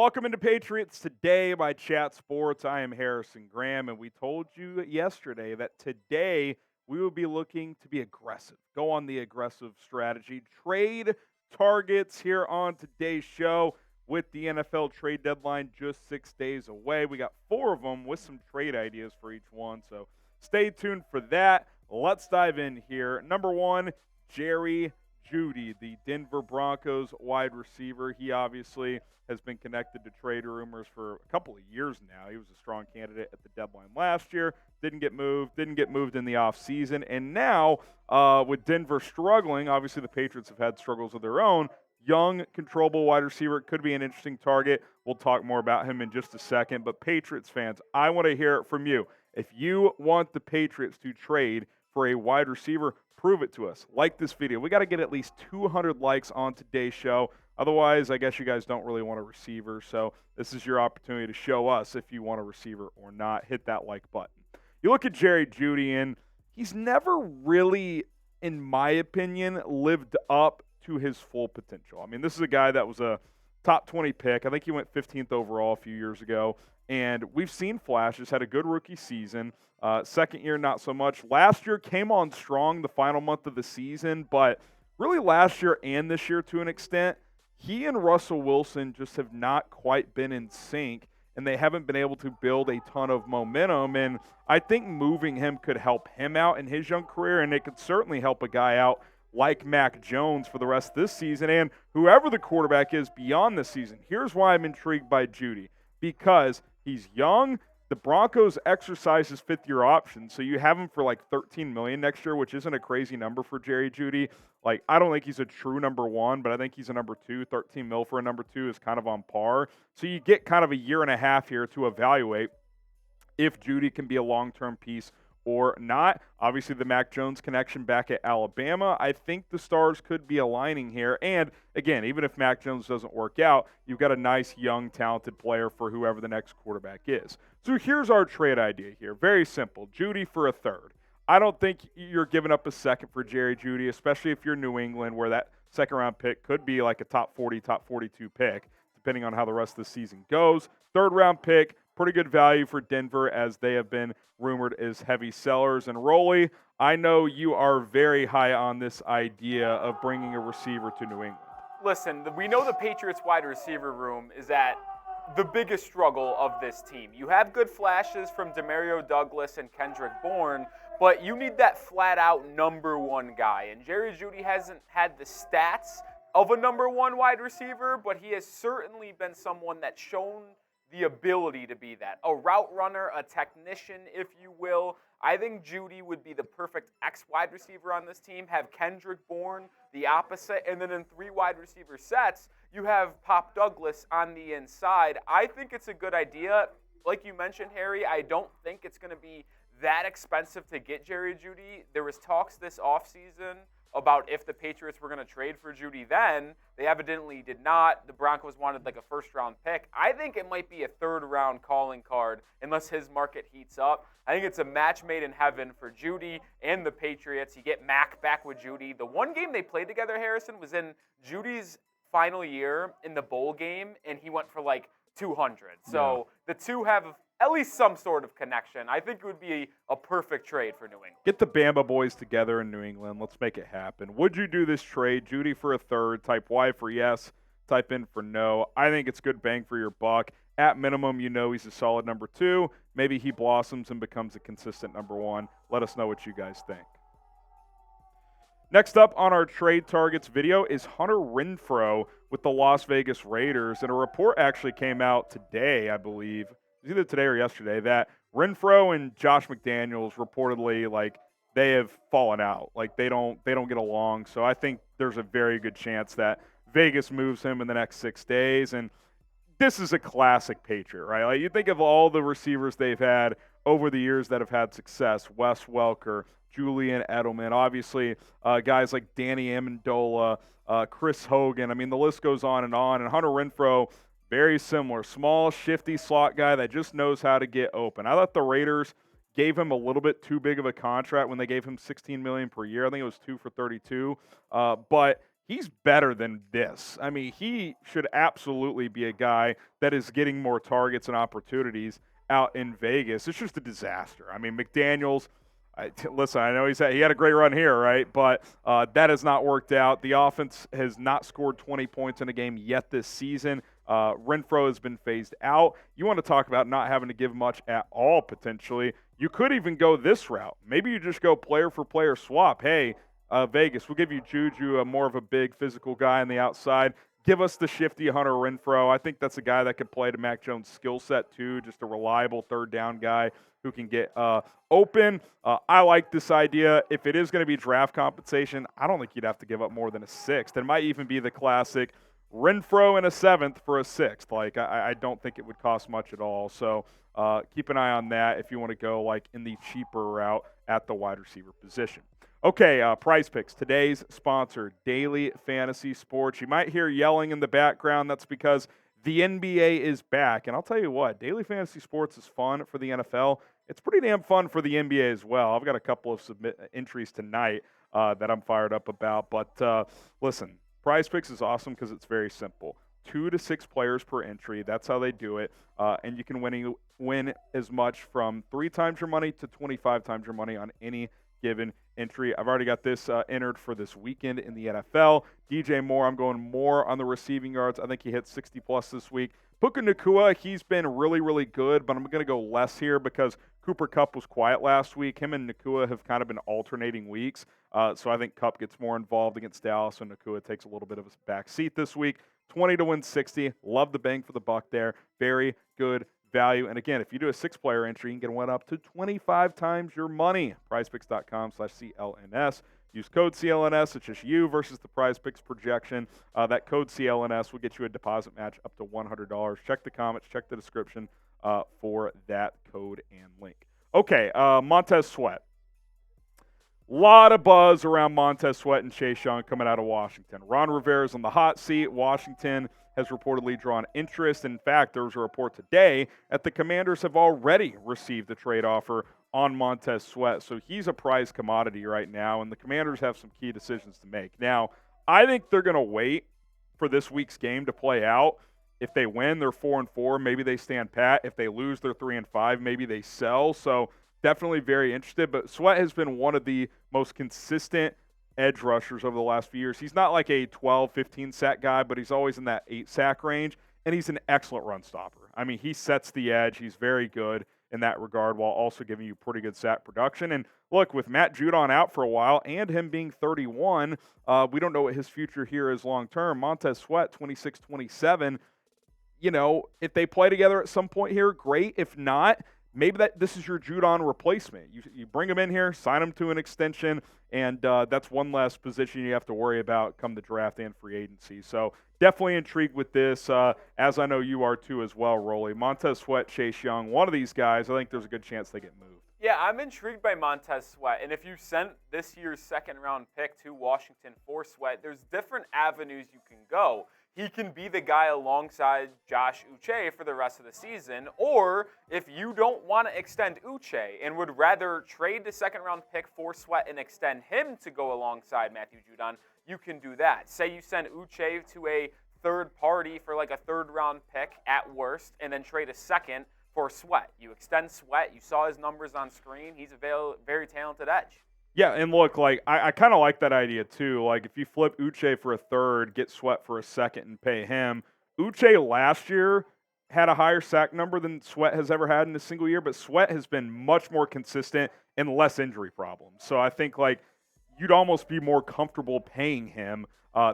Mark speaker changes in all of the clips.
Speaker 1: welcome into Patriots Today by Chat Sports. I am Harrison Graham, and we told you yesterday that today we will be looking to be aggressive, go on the aggressive strategy, trade targets here on today's show with the NFL trade deadline just 6 days away. We got 4 of them with some trade ideas for each one, so stay tuned for that. Let's dive in here. Number 1, Jerry Jeudy, the Denver Broncos wide receiver. He obviously has been connected to trade rumors for a couple of years now. He was a strong candidate at the deadline last year. Didn't get moved in the offseason. And now, with Denver struggling, obviously the Patriots have had struggles of their own. Young, controllable wide receiver could be an interesting target. We'll talk more about him in just a second. But Patriots fans, I want to hear it from you. If you want the Patriots to trade for a wide receiver, prove it to us. Like this video. We got to get at least 200 likes on today's show. Otherwise, I guess you guys don't really want a receiver. So this is your opportunity to show us if you want a receiver or not. Hit that like button. You look at Jerry Jeudy, and he's never really, in my opinion, lived up to his full potential. I mean, this is a guy that was a top 20 pick. I think he went 15th overall a few years ago. And we've seen flashes, had a good rookie season. Second year, not so much. Last year came on strong the final month of the season, but really last year and this year to an extent, he and Russell Wilson just have not quite been in sync, and they haven't been able to build a ton of momentum. And I think moving him could help him out in his young career, and it could certainly help a guy out like Mac Jones for the rest of this season and whoever the quarterback is beyond this season. Here's why I'm intrigued by Jeudy. Because he's young. The Broncos exercise his fifth-year option, so you have him for like $13 million next year, which isn't a crazy number for Jerry Jeudy. Like, I don't think he's a true number 1, but I think he's a number 2. $13 million for a number 2 is kind of on par. So you get kind of a year and a half here to evaluate if Jeudy can be a long-term piece or not. Obviously, the Mac Jones connection back at Alabama, I think the stars could be aligning here. And, again, even if Mac Jones doesn't work out, you've got a nice, young, talented player for whoever the next quarterback is. So here's our trade idea here. Very simple. Jeudy for a third. I don't think you're giving up a second for Jerry Jeudy, especially if you're New England, where that second-round pick could be like a top 40, top 42 pick, depending on how the rest of the season goes. Third-round pick, pretty good value for Denver, as they have been rumored as heavy sellers. And Rolly, I know you are very high on this idea of bringing a receiver to New England.
Speaker 2: Listen, we know the Patriots wide receiver room is at the biggest struggle of this team. You have good flashes from Demario Douglas and Kendrick Bourne, but you need that flat-out number 1 guy. And Jerry Jeudy hasn't had the stats of a number 1 wide receiver, but he has certainly been someone that's shown the ability to be that. A route runner, a technician, if you will. I think Jeudy would be the perfect X-wide receiver on this team. Have Kendrick Bourne the opposite, and then in 3 wide receiver sets, you have Pop Douglas on the inside. I think it's a good idea. Like you mentioned, Harry, I don't think it's going to be that expensive to get Jerry Jeudy. There was talks this offseason about if the Patriots were going to trade for Jeudy then. They evidently did not. The Broncos wanted like a first-round pick. I think it might be a third-round calling card unless his market heats up. I think it's a match made in heaven for Jeudy and the Patriots. You get Mac back with Jeudy. The one game they played together, Harrison, was in Judy's final year in the bowl game, and he went for like 200. So the two have at least some sort of connection. I think it would be a perfect trade for New England.
Speaker 1: Get the Bama boys together in New England. Let's make it happen. Would you do this trade? Jeudy for a third. Type Y for yes. Type in for no. I think it's good bang for your buck. At minimum, you know he's a solid number 2. Maybe he blossoms and becomes a consistent number 1. Let us know what you guys think. Next up on our trade targets video is Hunter Renfrow with the Las Vegas Raiders. And a report actually came out today, I believe, it was either today or yesterday, that Renfro and Josh McDaniels reportedly, like, they have fallen out. Like, they don't get along. So I think there's a very good chance that Vegas moves him in the next 6 days. And this is a classic Patriot, right? Like, you think of all the receivers they've had over the years that have had success: Wes Welker, Julian Edelman, obviously guys like Danny Amendola, Chris Hogan. I mean, the list goes on. And Hunter Renfrow, very similar. Small, shifty slot guy that just knows how to get open. I thought the Raiders gave him a little bit too big of a contract when they gave him $16 million per year. I think it was 2 for $32. But he's better than this. I mean, he should absolutely be a guy that is getting more targets and opportunities out in Vegas. It's just a disaster. I mean, McDaniels, listen, I know he had a great run here, right? But that has not worked out. The offense has not scored 20 points in a game yet this season. Renfro has been phased out. You want to talk about not having to give much at all, potentially. You could even go this route. Maybe you just go player-for-player swap. Hey, Vegas, we'll give you Juju, more of a big physical guy on the outside. Give us the shifty Hunter Renfro. I think that's a guy that could play to Mac Jones' skill set too, just a reliable third down guy who can get open. I like this idea. If it is going to be draft compensation, I don't think you'd have to give up more than a sixth. It might even be the classic Renfro in a seventh for a sixth. Like, I don't think it would cost much at all. So keep an eye on that if you want to go like in the cheaper route at the wide receiver position. Okay, Prize Picks, today's sponsor, Daily Fantasy Sports. You might hear yelling in the background. That's because the NBA is back. And I'll tell you what, Daily Fantasy Sports is fun for the NFL. It's pretty damn fun for the NBA as well. I've got a couple of entries tonight that I'm fired up about. But listen, Prize Picks is awesome because it's very simple. 2 to 6 players per entry. That's how they do it. And you can win as much from 3 times your money to 25 times your money on any given entry. I've already got this entered for this weekend in the NFL. DJ Moore, I'm going more on the receiving yards. I think he hit 60-plus this week. Puka Nacua, he's been really, really good, but I'm going to go less here because Cooper Kupp was quiet last week. Him and Nacua have kind of been alternating weeks, so I think Kupp gets more involved against Dallas, and Nacua takes a little bit of a back seat this week. 20 to win 60. Love the bang for the buck there. Very good value. And again, if you do a 6-player entry, you can get one up to 25 times your money. PrizePicks.com/CLNS. Use code CLNS. It's just you versus the PrizePicks projection. That code CLNS will get you a deposit match up to $100. Check the comments, check the description for that code and link. Okay, Montez Sweat. Lot of buzz around Montez Sweat and Chase Young coming out of Washington. Ron Rivera's on the hot seat. Washington has reportedly drawn interest. In fact, there was a report today that the Commanders have already received a trade offer on Montez Sweat. So he's a prized commodity right now, and the Commanders have some key decisions to make. Now, I think they're going to wait for this week's game to play out. If they win, they're 4-4. Maybe they stand pat. If they lose, they're 3-5. Maybe they sell. So definitely very interested. But Sweat has been one of the most consistent edge rushers over the last few years. He's not like a 12, 15 sack guy, but he's always in that 8 sack range, and he's an excellent run stopper. I mean, he sets the edge. He's very good in that regard while also giving you pretty good sack production. And look, with Matt Judon out for a while and him being 31, we don't know what his future here is long term. Montez Sweat, 26, 27. You know, if they play together at some point here, great. If not, maybe this is your Judon replacement. You bring him in here, sign him to an extension, and that's one less position you have to worry about come the draft and free agency. So definitely intrigued with this, as I know you are too as well, Rolly. Montez Sweat, Chase Young, one of these guys, I think there's a good chance they get moved.
Speaker 2: Yeah, I'm intrigued by Montez Sweat. And if you sent this year's second-round pick to Washington for Sweat, there's different avenues you can go. He can be the guy alongside Josh Uche for the rest of the season. Or if you don't want to extend Uche and would rather trade the second-round pick for Sweat and extend him to go alongside Matthew Judon, you can do that. Say you send Uche to a third party for like a third-round pick at worst and then trade a second for Sweat. You extend Sweat. You saw his numbers on screen. He's a very talented edge.
Speaker 1: Yeah, and look, like I kind of like that idea too. Like if you flip Uche for a third, get Sweat for a second, and pay him. Uche last year had a higher sack number than Sweat has ever had in a single year, but Sweat has been much more consistent and less injury problems. So I think like you'd almost be more comfortable paying him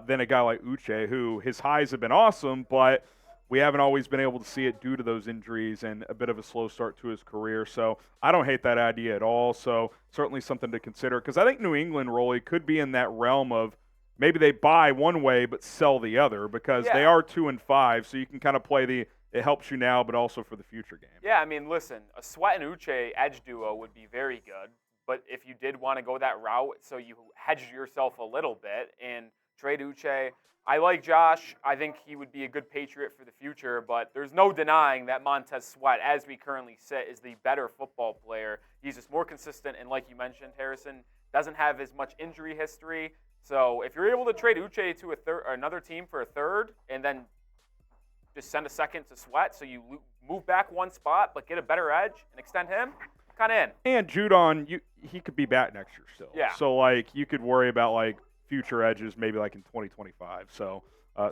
Speaker 1: than a guy like Uche, who his highs have been awesome, but we haven't always been able to see it due to those injuries and a bit of a slow start to his career. So I don't hate that idea at all. So certainly something to consider because I think New England, Rolly, could be in that realm of maybe they buy one way but sell the other because they are 2-5. So you can kind of play it helps you now but also for the future game.
Speaker 2: Yeah, I mean, listen, a Sweat and Uche edge duo would be very good. But if you did want to go that route so you hedged yourself a little bit and trade Uche, I like Josh. I think he would be a good Patriot for the future, but there's no denying that Montez Sweat, as we currently sit, is the better football player. He's just more consistent, and like you mentioned, Harrison, doesn't have as much injury history, So if you're able to trade Uche to another team for a third, and then just send a second to Sweat, so you move back one spot but get a better edge and extend him, kind of in.
Speaker 1: And Judon, he could be back next year still.
Speaker 2: Yeah.
Speaker 1: So, like, you could worry about, like, future edges maybe, like, in 2025. So,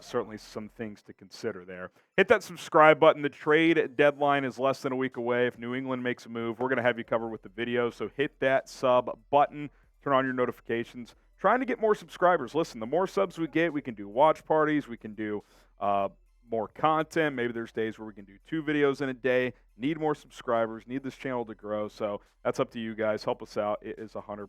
Speaker 1: certainly some things to consider there. Hit that subscribe button. The trade deadline is less than a week away. If New England makes a move, we're going to have you covered with the video. So, hit that sub button. Turn on your notifications. Trying to get more subscribers. Listen, the more subs we get, we can do watch parties. We can do more content. Maybe there's days where we can do 2 videos in a day. Need more subscribers. Need this channel to grow. So that's up to you guys. Help us out. It is 100%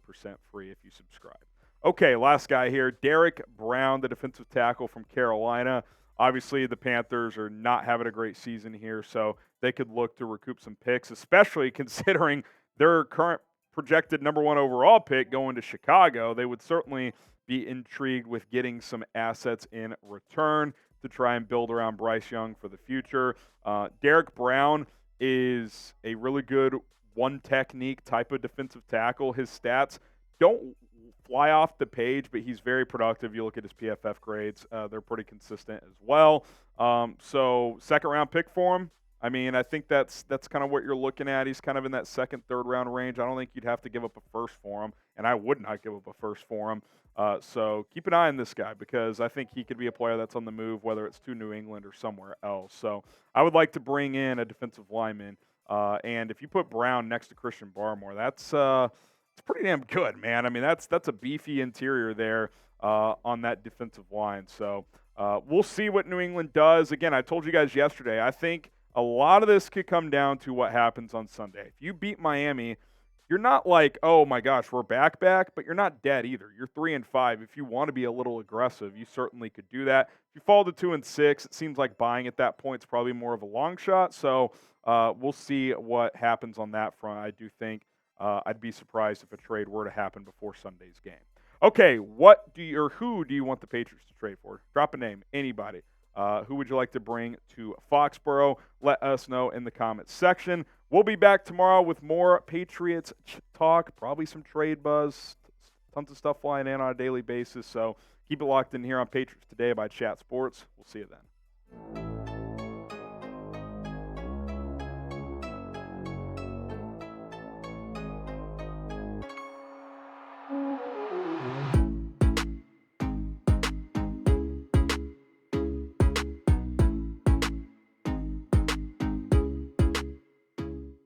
Speaker 1: free if you subscribe. Okay, last guy here. Derrick Brown, the defensive tackle from Carolina. Obviously, the Panthers are not having a great season here, so they could look to recoup some picks, especially considering their current projected number 1 overall pick going to Chicago. They would certainly be intrigued with getting some assets in return to try and build around Bryce Young for the future. Derrick Brown is a really good one technique type of defensive tackle. His stats don't fly off the page, but he's very productive. You look at his PFF grades, they're pretty consistent as well. So second round pick for him. I mean, I think that's kind of what you're looking at. He's kind of in that second, third round range. I don't think you'd have to give up a first for him, and I would not give up a first for him. So keep an eye on this guy because I think he could be a player that's on the move, whether it's to New England or somewhere else. So I would like to bring in a defensive lineman, and if you put Brown next to Christian Barmore, that's it's pretty damn good, man. I mean, that's a beefy interior there on that defensive line. So we'll see what New England does. Again, I told you guys yesterday, I think a lot of this could come down to what happens on Sunday. If you beat Miami, you're not like, oh my gosh, we're back, but you're not dead either. You're 3-5. If you want to be a little aggressive, you certainly could do that. If you fall to 2-6, it seems like buying at that point is probably more of a long shot. So we'll see what happens on that front. I do think I'd be surprised if a trade were to happen before Sunday's game. Okay, who do you want the Patriots to trade for? Drop a name, anybody. Who would you like to bring to Foxborough? Let us know in the comments section. We'll be back tomorrow with more Patriots talk, probably some trade buzz, tons of stuff flying in on a daily basis. So keep it locked in here on Patriots Today by Chat Sports. We'll see you then.